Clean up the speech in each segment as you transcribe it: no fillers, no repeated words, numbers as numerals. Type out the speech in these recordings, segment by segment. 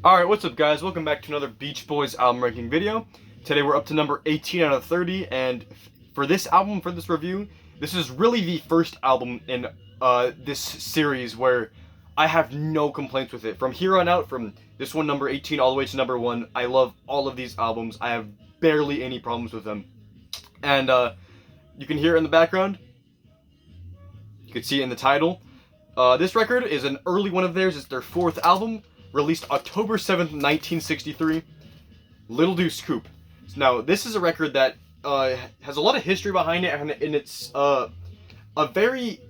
Alright, what's up guys? Welcome back to another Beach Boys album ranking video. Today we're up to number 18 out of 30, and for this album, for this review, this is really the first album in this series where I have no complaints with it. From here on out, from this one number 18 all the way to number 1, I love all of these albums. I have barely any problems with them. And you can hear it in the background. You can see it in the title. This record is an early one of theirs. It's their 4th album. Released October 7th, 1963, Little Deuce Coupe. Now, this is a record that has a lot of history behind it, and it's a very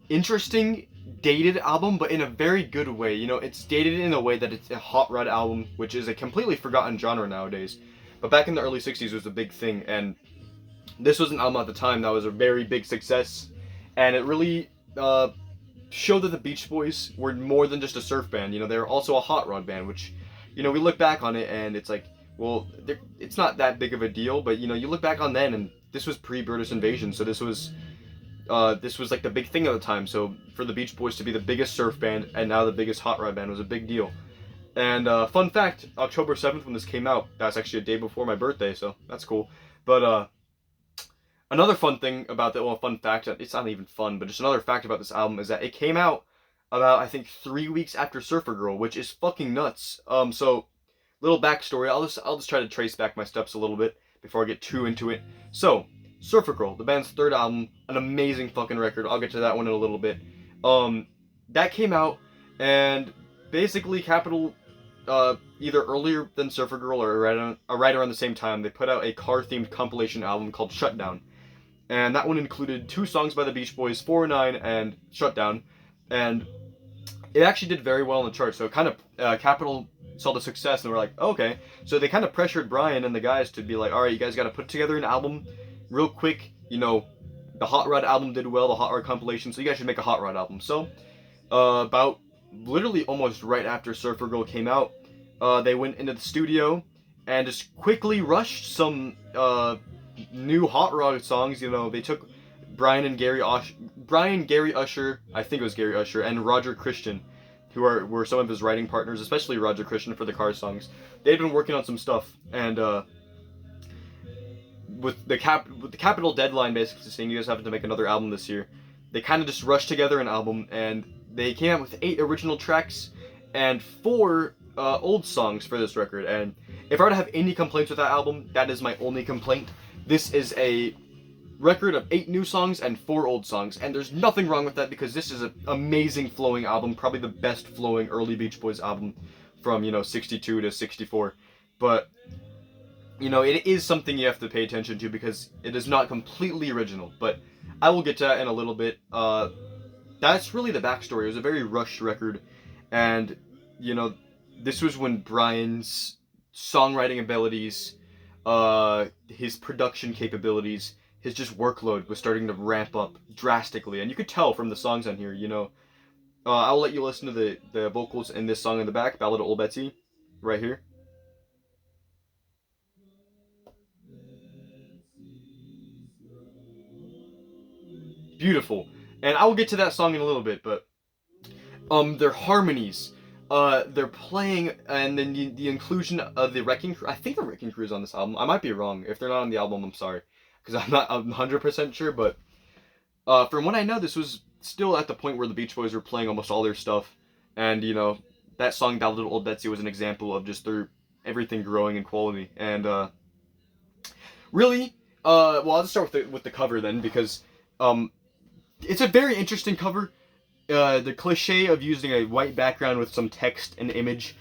interesting, dated album, but in a very good way. You know, it's dated in a way that it's a hot rod album, which is a completely forgotten genre nowadays. But back in the early 60s, it was a big thing, and this was an album at the time that was a very big success, and it really showed that the Beach Boys were more than just a surf band. You know, they were also a hot rod band, which, you know, we look back on it and it's like, well, it's not that big of a deal, but, you know, you look back on then and this was pre-British invasion, so this was like the big thing at the time. So for the Beach Boys to be the biggest surf band and now the biggest hot rod band was a big deal. And fun fact, October 7th when this came out, that's actually a day before my birthday, so that's cool. But another fun thing about that, well, fun fact, it's not even fun, but just another fact about this album is that it came out about, I think, 3 weeks after Surfer Girl, which is fucking nuts. So, little backstory, I'll just try to trace back my steps a little bit before I get too into it. So, Surfer Girl, the band's 3rd album, an amazing fucking record. I'll get to that one in a little bit. That came out, and basically Capitol, either earlier than Surfer Girl or right around the same time, they put out a car-themed compilation album called Shutdown. And that one included 2 songs by the Beach Boys, 409 and Shutdown, and it actually did very well on the charts. So kind of Capitol saw the success and were like, okay. So they kind of pressured Brian and the guys to be like, all right, you guys got to put together an album real quick. You know, the Hot Rod album did well, the Hot Rod compilation, so you guys should make a Hot Rod album. So about literally almost right after Surfer Girl came out, they went into the studio and just quickly rushed some new hot rod songs. You know, they took Brian, Gary Usher, I think it was Gary Usher, and Roger Christian, who were some of his writing partners, especially Roger Christian for the car songs. They'd been working on some stuff, and with the Capitol deadline basically saying you guys have to make another album this year, they kind of just rushed together an album, and they came out with 8 original tracks and 4 old songs for this record. And if I were to have any complaints with that album, that is my only complaint. This is a record of 8 new songs and 4 old songs, and there's nothing wrong with that because this is an amazing flowing album, probably the best flowing early Beach Boys album from, you know, 62 to 64. But, you know, it is something you have to pay attention to because it is not completely original, but I will get to that in a little bit. That's really the backstory. It was a very rushed record, and, you know, this was when Brian's songwriting abilities, his production capabilities, his just workload was starting to ramp up drastically, and you could tell from the songs on here. You know, I'll let you listen to the vocals in this song in the back, Ballad of Old Betsy, right here. Beautiful. And I will get to that song in a little bit, but their harmonies, they're playing, and then the inclusion of the Wrecking Crew. I think the Wrecking Crew is on this album. I might be wrong. If they're not on the album, I'm sorry, because I'm not 100% sure. But from what I know, this was still at the point where the Beach Boys were playing almost all their stuff, and, you know, that song "Ballad of Old Betsy" was an example of just their everything growing in quality. And really, well, I'll just start with the cover then, because it's a very interesting cover. The cliche of using a white background with some text and image,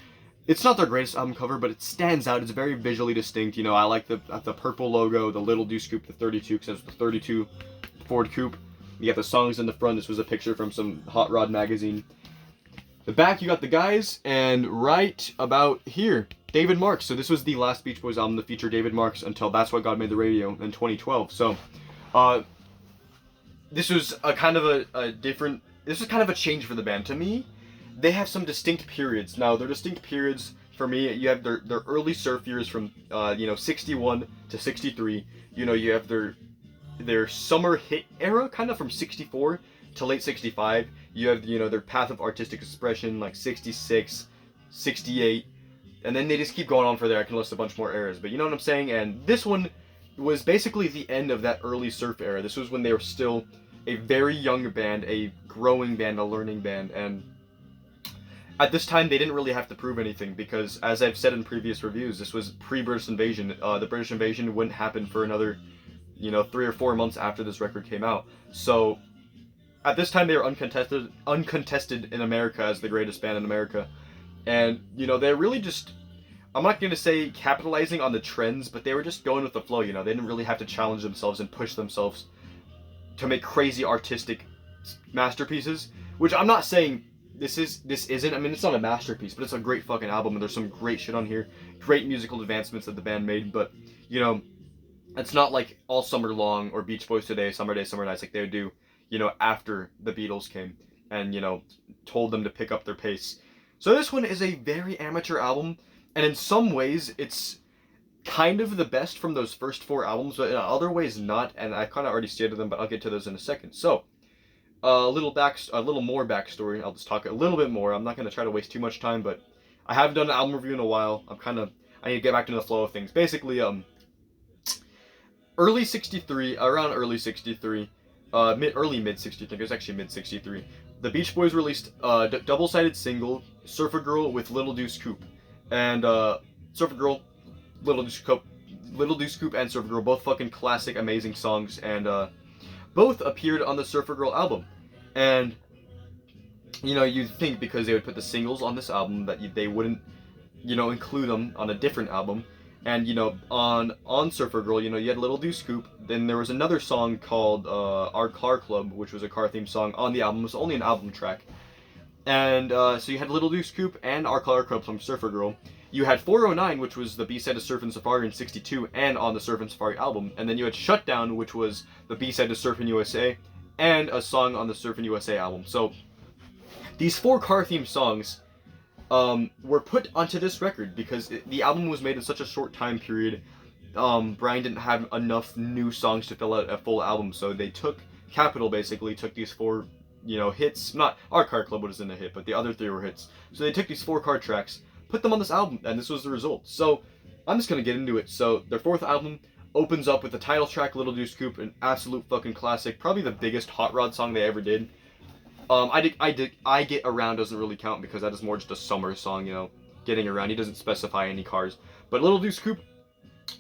it's not their greatest album cover, but it stands out. It's very visually distinct. You know, I like the purple logo, the Little Deuce Coupe, the 32, because it's the 32 Ford Coupe. You got the songs in the front. This was a picture from some Hot Rod magazine. The back, you got the guys, and right about here, David Marks. So this was the last Beach Boys album to feature David Marks until That's What God Made the Radio in 2012. So this was a kind of a different... This was kind of a change for the band. To me, they have some distinct periods. Now, their distinct periods, for me, you have their early surf years from, you know, 61 to 63. You know, you have their summer hit era, kind of from 64 to late 65. You have, you know, their path of artistic expression, like 66, 68, and then they just keep going on for there. I can list a bunch more eras, but you know what I'm saying? And this one was basically the end of that early surf era. This was when they were still a very young band, a growing band, a learning band, and at this time they didn't really have to prove anything because, as I've said in previous reviews, this was pre-British invasion. The British invasion wouldn't happen for another, 3 or 4 months after this record came out. So at this time they were uncontested in America as the greatest band in America. And, they're really just, I'm not going to say capitalizing on the trends, but they were just going with the flow, They didn't really have to challenge themselves and push themselves to make crazy artistic masterpieces, which I'm not saying this isn't. I mean, it's not a masterpiece, but it's a great fucking album, and there's some great shit on here. Great musical advancements that the band made, but, it's not like All Summer Long or Beach Boys Today, Summer Day, Summer Nights like they would do, after the Beatles came and, told them to pick up their pace. So this one is a very amateur album, and in some ways it's kind of the best from those first 4 albums, but in other ways not, and I kind of already stated them, but I'll get to those in a second. So, a little more backstory. I'll just talk a little bit more. I'm not going to try to waste too much time, but I haven't done an album review in a while. I need to get back into the flow of things. Basically, around early 63, mid 63, it was actually mid 63, the Beach Boys released a double-sided single, Surfer Girl with Little Deuce Coupe. And Surfer Girl, Little Deuce Coupe and Surfer Girl, both fucking classic, amazing songs, and both appeared on the Surfer Girl album. And, you'd think because they would put the singles on this album that they wouldn't, include them on a different album. And, on Surfer Girl, you had Little Deuce Coupe. Then there was another song called Our Car Club, which was a car theme song on the album. It was only an album track. And so you had Little Deuce Coupe and Our Car Club from Surfer Girl. You had 409, which was the B-side to Surfin' Safari in 62 and on the Surfin' Safari album. And then you had Shutdown, which was the B-side to Surfin' USA and a song on the Surfin' USA album. So these 4 car-themed songs were put onto this record because the album was made in such a short time period. Brian didn't have enough new songs to fill out a full album, so they took Capitol basically took these 4 hits. Not Our Car Club wasn't a hit, but the other 3 were hits. So they took these 4 car tracks, put them on this album, and this was the result. So I'm just gonna get into it. So their 4th album opens up with the title track, Little Deuce Coupe, an absolute fucking classic, probably the biggest hot rod song they ever did. I Get Around doesn't really count because that is more just a summer song, getting around. He doesn't specify any cars. But Little Deuce Coupe,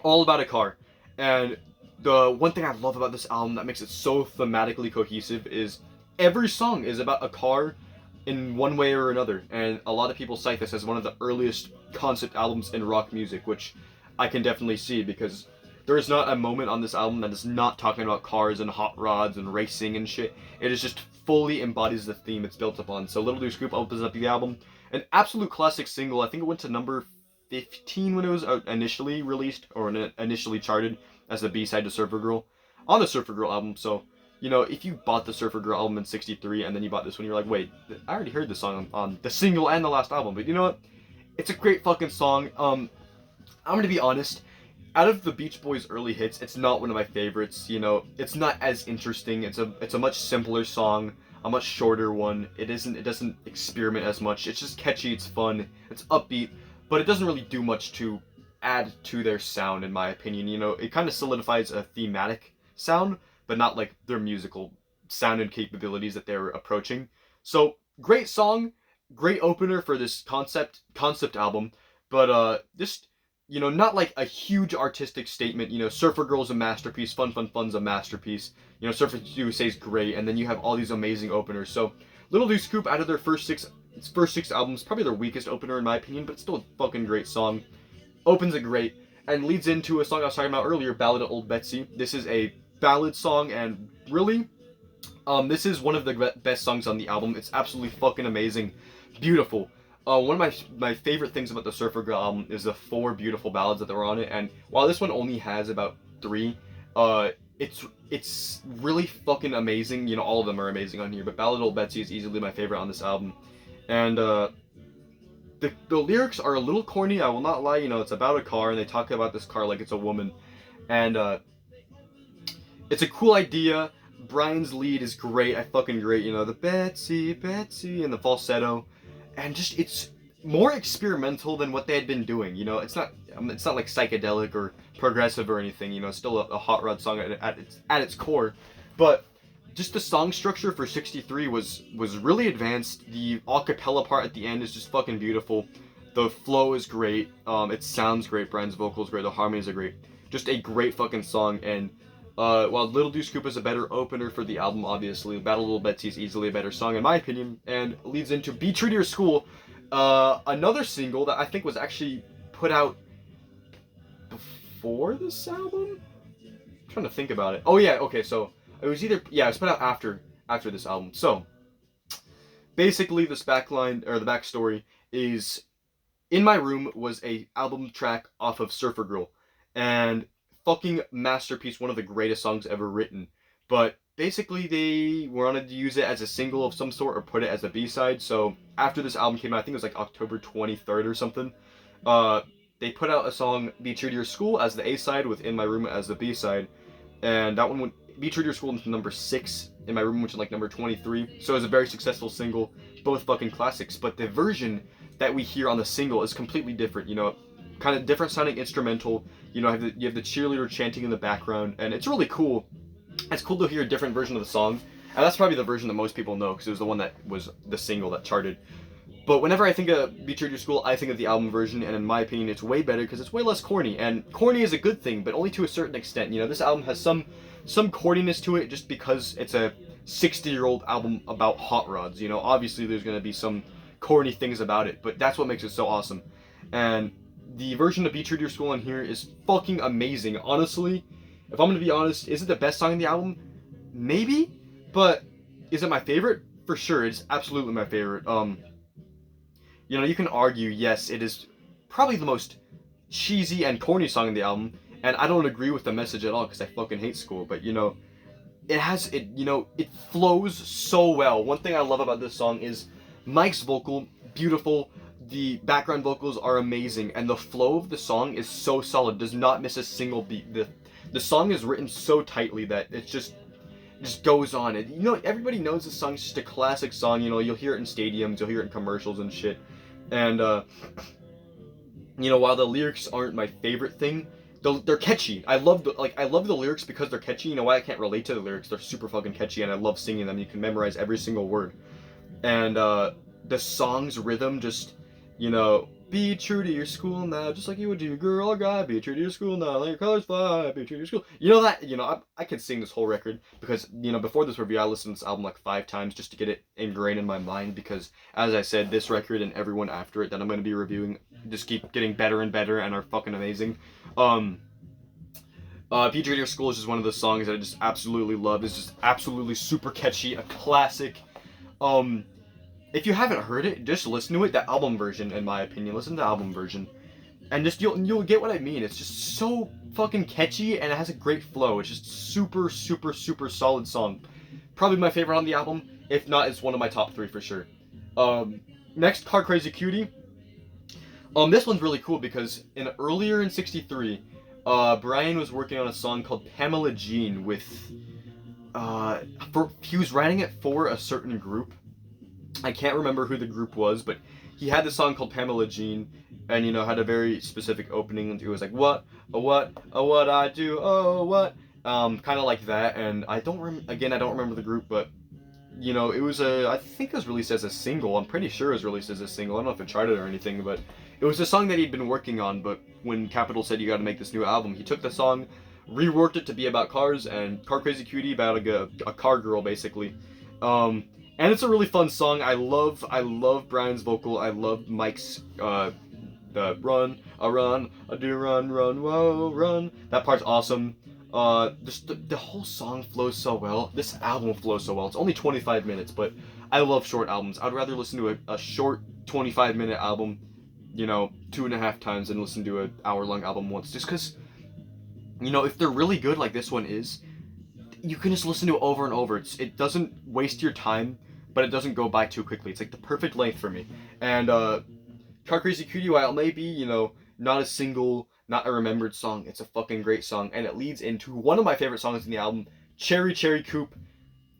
all about a car. And the one thing I love about this album that makes it so thematically cohesive is every song is about a car in one way or another. And a lot of people cite this as one of the earliest concept albums in rock music, which I can definitely see because there is not a moment on this album that is not talking about cars and hot rods and racing and shit. It is just fully embodies the theme it's built upon. So Little Deuce Coupe opens up the album. An absolute classic single. I think it went to number 15 when it was initially released, or initially charted as the B-side to Surfer Girl on the Surfer Girl album. So, if you bought the Surfer Girl album in 63 and then you bought this one, you're like, wait, I already heard this song on the single and the last album. But you know what? It's a great fucking song. I'm gonna be honest. Out of the Beach Boys' early hits, it's not one of my favorites. It's not as interesting. It's a much simpler song, a much shorter one. It doesn't experiment as much. It's just catchy. It's fun. It's upbeat, but it doesn't really do much to add to their sound, in my opinion. It kind of solidifies a thematic sound, but not like their musical sound and capabilities that they're approaching. So great song, great opener for this concept album, but just. Not like a huge artistic statement. Surfer Girl's a masterpiece, Fun Fun's a masterpiece. Surfer USA's great, and then you have all these amazing openers. So Little Deuce Coupe, out of their first six albums, probably their weakest opener in my opinion, but still a fucking great song. Opens it great, and leads into a song I was talking about earlier, Ballad of Old Betsy. This is a ballad song, and really, this is one of the best songs on the album. It's absolutely fucking amazing. Beautiful. One of my favorite things about the Surfer Girl album is the 4 beautiful ballads that were on it, and while this one only has about 3, it's really fucking amazing. All of them are amazing on here, but Ballad of Old Betsy is easily my favorite on this album. And the lyrics are a little corny, I will not lie. It's about a car, and they talk about this car like it's a woman, and it's a cool idea. Brian's lead is great, great. The Betsy, Betsy, and the falsetto. And just, more experimental than what they had been doing. You know, it's not like psychedelic or progressive or anything. You know, it's still a hot rod song at its core, but just the song structure for 63 was really advanced. The acapella part at the end is just fucking beautiful. The flow is great. It sounds great. Brian's vocals great. The harmonies are great. Just a great fucking song. And while Little Deuce Coupe is a better opener for the album, obviously, Battle Little Betsy is easily a better song in my opinion, and leads into Be True to Your School, another single that I think was actually put out before this album. I'm trying to think about it. Oh yeah, okay, so it was either it was put out after this album. So basically, this backline or the backstory is In My Room was a album track off of Surfer Girl, and fucking masterpiece, one of the greatest songs ever written. But basically, they wanted to use it as a single of some sort or put it as a B-side. So after this album came out, I think it was like October 23rd or something. They put out a song "Be True to Your School" as the A-side with "In My Room" as the B-side, and that one went "Be True to Your School" into number 6. In My Room, which is like number 23. So it was a very successful single, both fucking classics. But the version that we hear on the single is completely different. You know, kind of different sounding instrumental. You know, you have the cheerleader chanting in the background, and it's really cool. It's cool to hear a different version of the song, and that's probably the version that most people know because it was the one that was the single that charted. But whenever I think of Be True to Your School, I think of the album version, and in my opinion, it's way better because it's way less corny. And corny is a good thing, but only to a certain extent. You know, this album has some corniness to it just because it's a 60-year-old album about hot rods. You know, obviously there's going to be some corny things about it, but that's what makes it so awesome. And the version of Be True to Your School in here is fucking amazing. Honestly, if I'm going to be honest, is it the best song in the album? Maybe, but is it my favorite? For sure, it's absolutely my favorite. You know, you can argue, yes, it is probably the most cheesy and corny song in the album, and I don't agree with the message at all because I fucking hate school, but you know, it flows so well. One thing I love about this song is Mike's vocal, beautiful, the background vocals are amazing, and the flow of the song is so solid, does not miss a single beat. The song is written so tightly that it just goes on. And you know, everybody knows this song's just a classic song. You know, you'll hear it in stadiums, you'll hear it in commercials and shit. And you know, while the lyrics aren't my favorite thing, they're catchy. I love the lyrics because they're catchy. You know why I can't relate to the lyrics? They're super fucking catchy, and I love singing them. You can memorize every single word. And the song's rhythm just, you know, be true to your school now, just like you would do, girl or guy. Be true to your school now, let your colors fly. Be true to your school. You know that, you know, I could sing this whole record because, you know, before this review, I listened to this album like 5 times just to get it ingrained in my mind because, as I said, this record and everyone after it that I'm going to be reviewing just keep getting better and better and are fucking amazing. Be True to Your School is just one of the songs that I just absolutely love. It's just absolutely super catchy, a classic. If you haven't heard it, just listen to it. The album version, in my opinion, listen to the album version, and just you'll get what I mean. It's just so fucking catchy, and it has a great flow. It's just super solid song. Probably my favorite on the album. If not, it's one of my top 3 for sure. Next, Car Crazy Cutie. This one's really cool because earlier in '63, Brian was working on a song called Pamela Jean with he was writing it for a certain group. I can't remember who the group was, but he had this song called Pamela Jean, and you know, had a very specific opening. It was like, what I do, oh what, kind of like that. And I don't remember the group, but you know, it was I think it was released as a single. I'm pretty sure it was released as a single. I don't know if it charted or anything, but it was a song that he'd been working on. But when Capitol said you got to make this new album, he took the song, reworked it to be about cars, and Car Crazy Cutie about a car girl basically. And it's a really fun song. I love Brian's vocal. I love Mike's the run, I do run, whoa, run. That part's awesome. Just the whole song flows so well. This album flows so well. It's only 25 minutes, but I love short albums. I'd rather listen to a short 25-minute album, you know, 2.5 times than listen to an hour-long album once. Just because, you know, if they're really good like this one is, you can just listen to it over and over. It doesn't waste your time, but it doesn't go by too quickly. It's like the perfect length for me. And Car Crazy Cutie, while it may be, you know, not a single, not a remembered song, it's a fucking great song. And it leads into one of my favorite songs in the album, Cherry Cherry Coupe.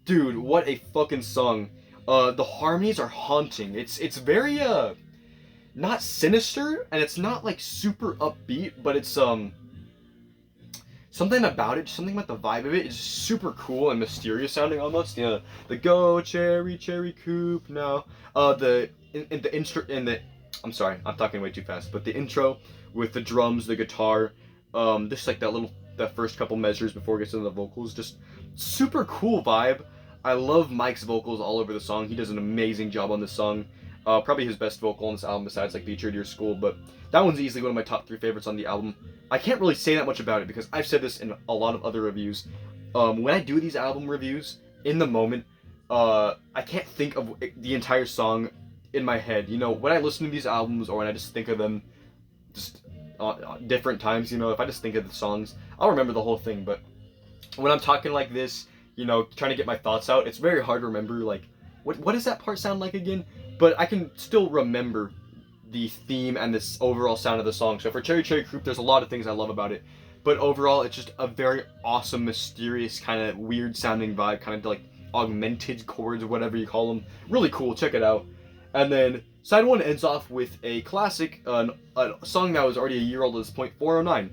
Dude, what a fucking song. The harmonies are haunting. It's very not sinister, and it's not like super upbeat, but it's something about it, something about the vibe of it is super cool and mysterious sounding almost. You know, the go cherry cherry coupe now. In the intro in the I'm sorry, I'm talking way too fast, but the intro with the drums, the guitar, just like that first couple measures before it gets into the vocals, just super cool vibe. I love Mike's vocals all over the song. He does an amazing job on this song. Probably his best vocal on this album besides like Be True to Your School, but that one's easily one of my top 3 favorites on the album. I can't really say that much about it because I've said this in a lot of other reviews. When I do these album reviews, in the moment, I can't think of the entire song in my head. You know, when I listen to these albums or when I just think of them just different times, you know, if I just think of the songs, I'll remember the whole thing. But when I'm talking like this, you know, trying to get my thoughts out, it's very hard to remember, like, what does that part sound like again? But I can still remember the theme and this overall sound of the song. So for Cherry Cherry Coupe, there's a lot of things I love about it. But overall, it's just a very awesome, mysterious, kind of weird sounding vibe, kind of like augmented chords or whatever you call them. Really cool, check it out. And then side 1 ends off with a classic, a song that was already a year old at this point, 409.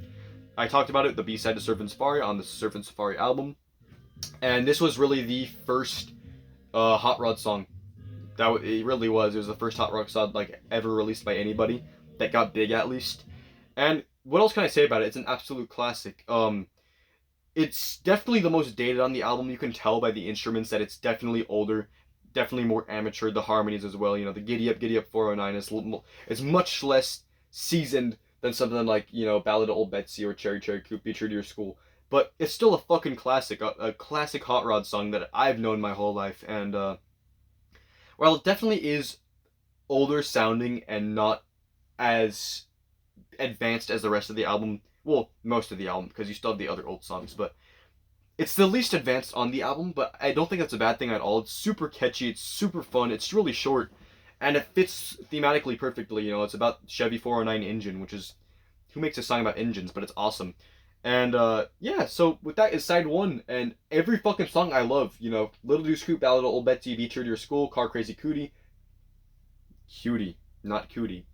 I talked about it, the B-side to Surfin' Safari on the Surfin' Safari album. And this was really the first Hot Rod song. It really was. It was the first Hot Rod song like ever released by anybody that got big, at least. And what else can I say about it? It's an absolute classic. It's definitely the most dated on the album. You can tell by the instruments that it's definitely older, definitely more amateur. The harmonies as well. You know, the Giddy Up 409 is much less seasoned than something like, you know, Ballad of Old Betsy or Cherry Cherry Coupe, Be True to Your School. But it's still a fucking classic, a classic Hot Rod song that I've known my whole life. And while it definitely is older sounding and not as advanced as the rest of the album, well, most of the album, because you still have the other old songs, but it's the least advanced on the album, but I don't think that's a bad thing at all. It's super catchy, it's super fun, it's really short, and it fits thematically perfectly. You know, it's about Chevy 409 engine, which is, who makes a song about engines, but it's awesome. And yeah, so with that is side 1, and every fucking song I love. You know, Little Deuce Coupe, Ballad of Old Betsy, Be True to Your School, Car Crazy Cutie, not Cutie,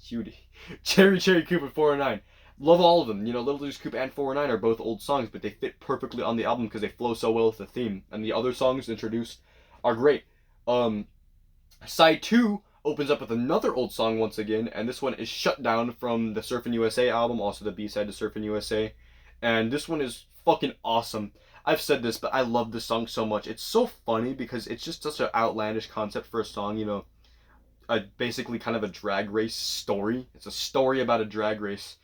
Cherry Cherry Coupe and 409. Love all of them. You know, Little Deuce Coupe and 409 are both old songs, but they fit perfectly on the album because they flow so well with the theme. And the other songs introduced are great. Side 2 opens up with another old song once again, and this one is Shut Down from the Surfin' USA album, also the B-side to Surfin' USA. And this one is fucking awesome. I've said this, but I love this song so much. It's so funny because it's just such an outlandish concept for a song, you know. Basically kind of a drag race story. It's a story about a drag race.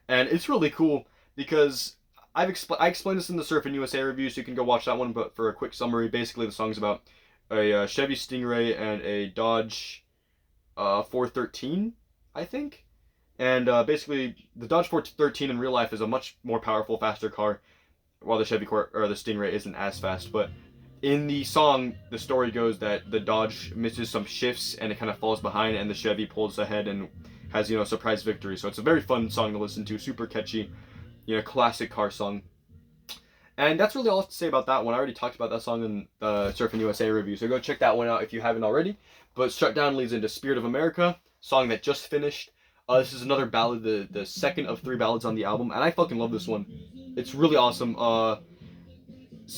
And it's really cool because I explained this in the Surfin' USA review, so you can go watch that one. But for a quick summary, basically the song's about a Chevy Stingray and a Dodge 413, I think. And basically, the Dodge 413 in real life is a much more powerful, faster car, while the the Stingray isn't as fast. But in the song, the story goes that the Dodge misses some shifts and it kind of falls behind, and the Chevy pulls ahead and has, you know, a surprise victory. So it's a very fun song to listen to, super catchy, you know, classic car song. And that's really all I have to say about that one. I already talked about that song in the Surfin' USA review, so go check that one out if you haven't already. But Shut Down leads into Spirit of America, song that just finished. This is another ballad, the second of 3 ballads on the album, and I fucking love this one. It's really awesome.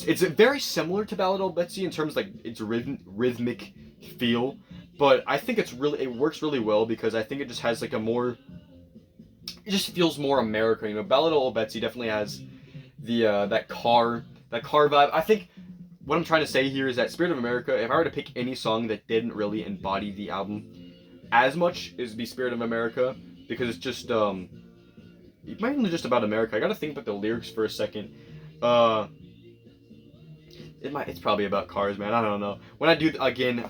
It's very similar to Ballad of Old Betsy in terms of, like, its rhythmic feel, but I think it works really well because I think it just has like it just feels more American. You know, Ballad of Old Betsy definitely has the that car vibe. I think what I'm trying to say here is that Spirit of America, if I were to pick any song that didn't really embody the album as much, is be Spirit of America, because it's just it's mainly just about America. I gotta think about the lyrics for a second. It's probably about cars, man. I don't know. When I do again,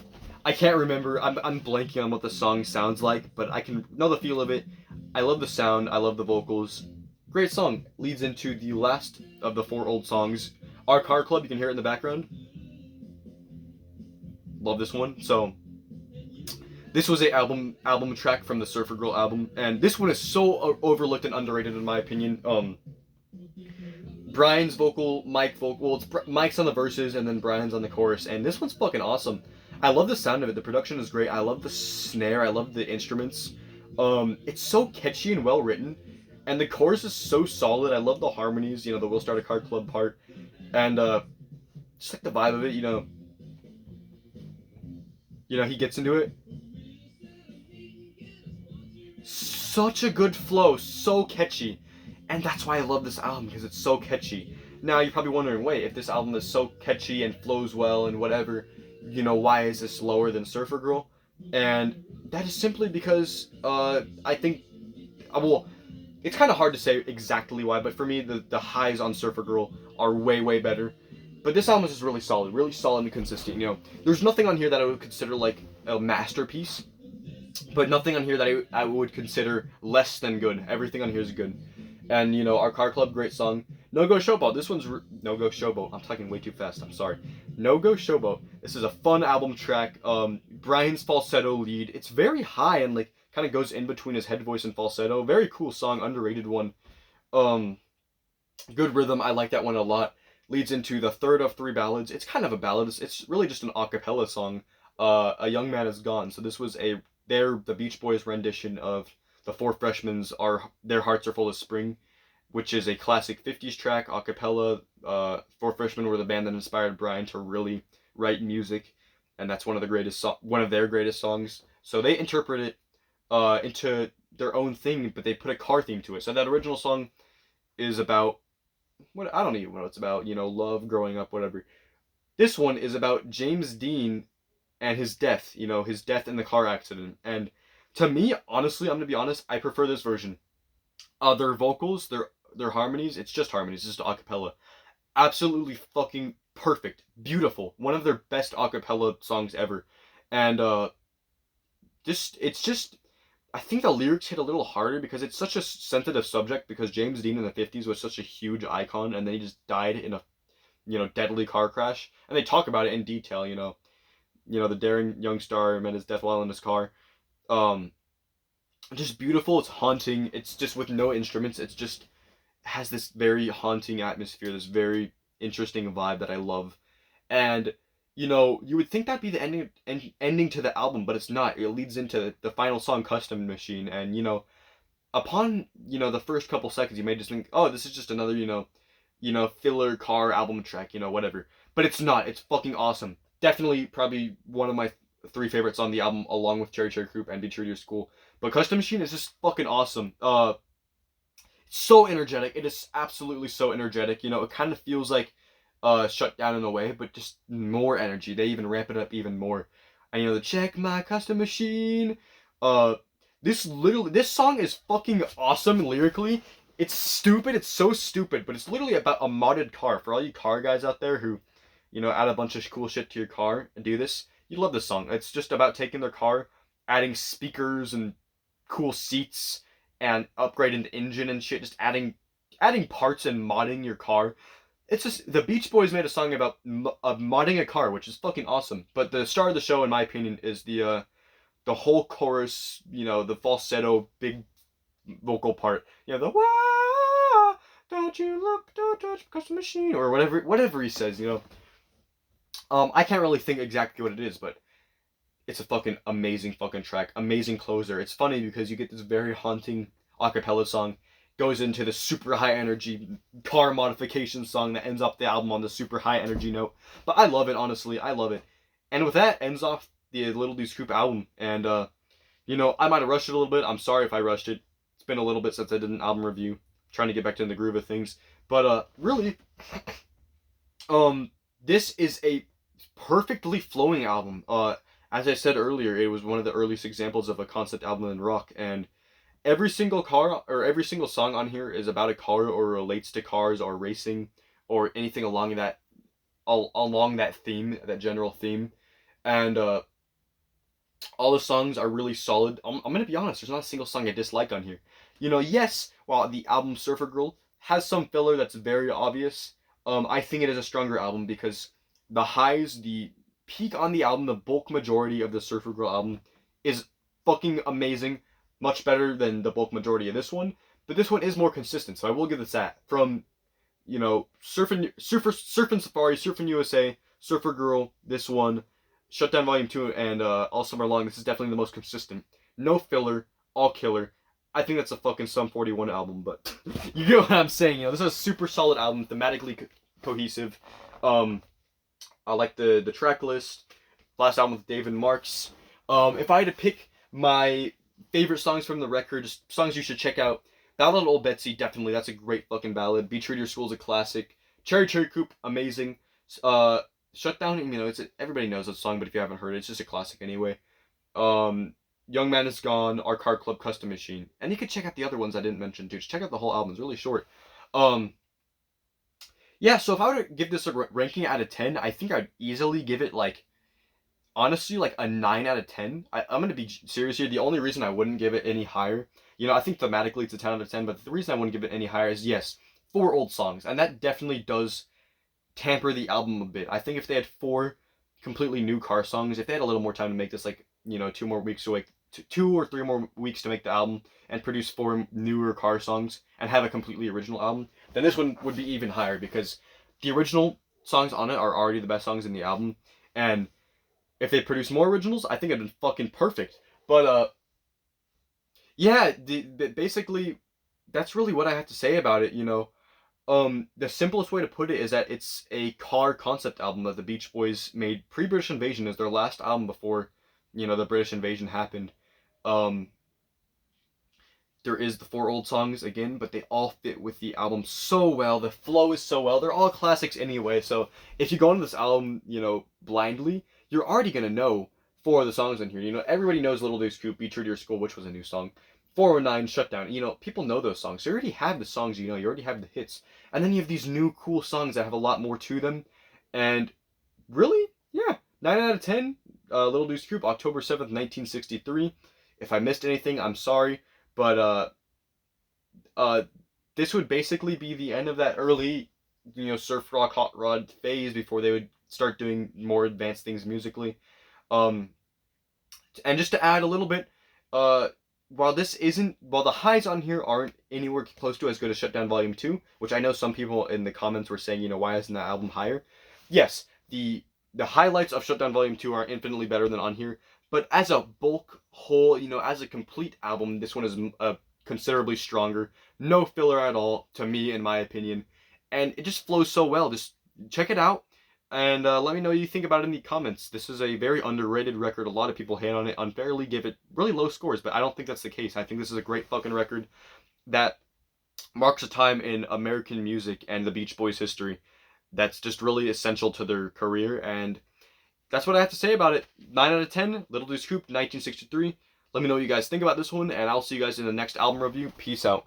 I can't remember. I'm blanking on what the song sounds like, but I can know the feel of it. I love the sound. I love the vocals. Great song. Leads into the last of the 4 old songs, Our Car Club. You can hear it in the background. Love this one. So this was a album track from the Surfer Girl album, and this one is so overlooked and underrated in my opinion. Brian's vocal, Mike's on the verses and then Brian's on the chorus, and this one's fucking awesome. I love the sound of it. The production is great. I love the snare. I love the instruments. It's so catchy and well written, and the chorus is so solid. I love the harmonies, the We'll Start a Car Club part, and just like the vibe of it, he gets into it. Such a good flow, so catchy, and that's why I love this album, because it's so catchy. Now you're probably wondering, wait, if this album is so catchy and flows well and whatever, why is this lower than Surfer Girl? And that is simply because I think, well, it's kind of hard to say exactly why, but for me, the highs on Surfer Girl are way, way better. But this album is just really solid and consistent. There's nothing on here that I would consider like a masterpiece, but nothing on here that I would consider less than good. Everything on here is good. And, our Car Club, great song. No Go Showboat. This one's No Go Showboat. I'm talking way too fast. I'm sorry. No Go Showboat. This is a fun album track. Brian's falsetto lead. It's very high and like kind of goes in between his head voice and falsetto. Very cool song, underrated one. Good rhythm. I like that one a lot. Leads into the third of 3 ballads. It's kind of a ballad. It's really just an a cappella song. A Young Man Is Gone. So this was the Beach Boys rendition of the Four Freshmen's Their Hearts Are Full of Spring, which is a classic 50s track, a cappella. Four Freshmen were the band that inspired Brian to really write music, and that's one of their greatest songs. So they interpret it into their own thing, but they put a car theme to it. So that original song is about I don't even know what it's about, love, growing up, whatever. This one is about James Dean and his death, his death in the car accident. And to me, honestly, I'm gonna be honest, I prefer this version. Their vocals, their harmonies, it's just harmonies, it's just a cappella. Absolutely fucking perfect, beautiful, one of their best a cappella songs ever. And I think the lyrics hit a little harder because it's such a sensitive subject, because James Dean in the 50s was such a huge icon, and then he just died in a deadly car crash. And they talk about it in detail, the daring young star met his death while in his car. Just beautiful, it's haunting, it's just with no instruments, it's just has this very haunting atmosphere, this very interesting vibe that I love. And you would think that'd be the ending to the album, but it's not. It leads into the final song, Custom Machine, and upon the first couple seconds, you may just think, oh, this is just another filler car album track, whatever. But it's not. It's fucking awesome. Definitely, probably one of my 3 favorites on the album, along with Cherry Cherry Coupe and Be True to Your School. But Custom Machine is just fucking awesome. It's so energetic. It is absolutely so energetic. It kind of feels like Shut Down in a way, but just more energy. They even ramp it up even more. And the Check My Custom Machine. This song is fucking awesome lyrically. It's stupid. It's so stupid, but it's literally about a modded car. For all you car guys out there who, add a bunch of cool shit to your car and do this, you love this song. It's just about taking their car, adding speakers and cool seats, and upgrading the engine and shit. Just adding parts and modding your car. It's just, the Beach Boys made a song about modding a car, which is fucking awesome. But the star of the show, in my opinion, is the whole chorus, the falsetto, big vocal part. The wah, don't you look, don't touch Custom Machine, or whatever he says, I can't really think exactly what it is, but it's a fucking amazing fucking track, amazing closer. It's funny because you get this very haunting a cappella song, goes into the super high energy car modification song that ends up the album on the super high energy note. But I love it, honestly. I love it. And with that, ends off the Little Deuce Coupe album. And, I might have rushed it a little bit. I'm sorry if I rushed it. It's been a little bit since I did an album review. I'm trying to get back to the groove of things. But, really, this is a perfectly flowing album. As I said earlier, it was one of the earliest examples of a concept album in rock, and every single song on here is about a car or relates to cars or racing or anything along that theme, that general theme. And all the songs are really solid. I'm gonna be honest, there's not a single song I dislike on here. Yes, while the album Surfer Girl has some filler that's very obvious, I think it is a stronger album because the peak on the album, the bulk majority of the Surfer Girl album is fucking amazing. Much better than the bulk majority of this one, but this one is more consistent, so I will give this that. From, Surfing Safari, Surfing USA, Surfer Girl, this one, Shutdown Volume 2, and All Summer Long, this is definitely the most consistent. No filler, all killer. I think that's a fucking Sum 41 album, but you get what I'm saying. You know, this is a super solid album, thematically cohesive. I like the track list. Last album with David Marks. If I had to pick my favorite songs from the record, just songs you should check out, Ballad of Old Betsy, definitely. That's a great fucking ballad. Be True to Your School is a classic. Cherry Cherry Coupe, amazing. Shutdown, you know, everybody knows that song, but if you haven't heard it, it's just a classic anyway. Young Man Is Gone, Our Car Club Custom Machine. And you can check out the other ones I didn't mention too. Just check out the whole album, it's really short. Yeah, so if I were to give this a ranking out of 10, I think I'd easily give it like, honestly, like a 9 out of 10. I'm going to be serious here. The only reason I wouldn't give it any higher, you know, I think thematically it's a 10 out of 10, but the reason I wouldn't give it any higher is, yes, 4 old songs. And that definitely does tamper the album a bit. I think if they had 4 completely new car songs, if they had a little more time to make this, like, you know, 2 more weeks away, 2 or 3 more weeks to make the album and produce 4 newer car songs and have a completely original album, then this one would be even higher, because the original songs on it are already the best songs in the album. And if they produce more originals, I think it'd be fucking perfect. But yeah, basically that's really what I have to say about it. You know, the simplest way to put it is that it's a car concept album that the Beach Boys made pre-British Invasion as their last album before, you know, the British Invasion happened. There is the 4 old songs again, but they all fit with the album so well. The flow is so well. They're all classics anyway. So if you go into this album, you know, blindly, you're already gonna know 4 of the songs in here. You know, everybody knows Little Deuce Coupe, Be True to Your School, which was a new song. 409, Shutdown. You know, people know those songs. So you already have the songs, you know, you already have the hits. And then you have these new cool songs that have a lot more to them. And really, yeah, 9 out of 10. Little Deuce Coupe, October 7th, 1963. If I missed anything, I'm sorry. But this would basically be the end of that early, you know, surf rock hot rod phase before they would start doing more advanced things musically. And just to add a little bit, while the highs on here aren't anywhere close to as good as Shutdown Volume 2, which I know some people in the comments were saying, you know, why isn't that album higher? Yes, the highlights of Shutdown Volume 2 are infinitely better than on here, but as a bulk whole, you know, as a complete album, this one is considerably stronger. No filler at all, to me, in my opinion. And it just flows so well. Just check it out, and let me know what you think about it in the comments. This is a very underrated record. A lot of people hate on it unfairly, give it really low scores, but I don't think that's the case. I think this is a great fucking record that marks a time in American music and the Beach Boys' history that's just really essential to their career, and that's what I have to say about it. 9 out of 10, Little Deuce Coupe, 1963. Let me know what you guys think about this one, and I'll see you guys in the next album review. Peace out.